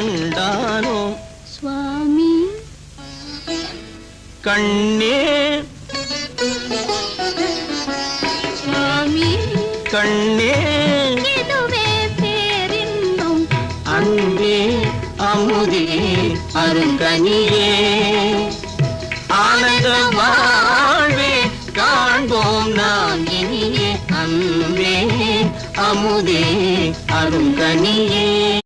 கண்டானோ சுவாமி கண்ணே சுவாமி கண்ணே இதுவே பேரின்பம் அன்பே அமுதே அருங்கனியே ஆனந்த வாழ்வே காண்போம் நாம் இனியே அன்பே அமுதே அருங்கனியே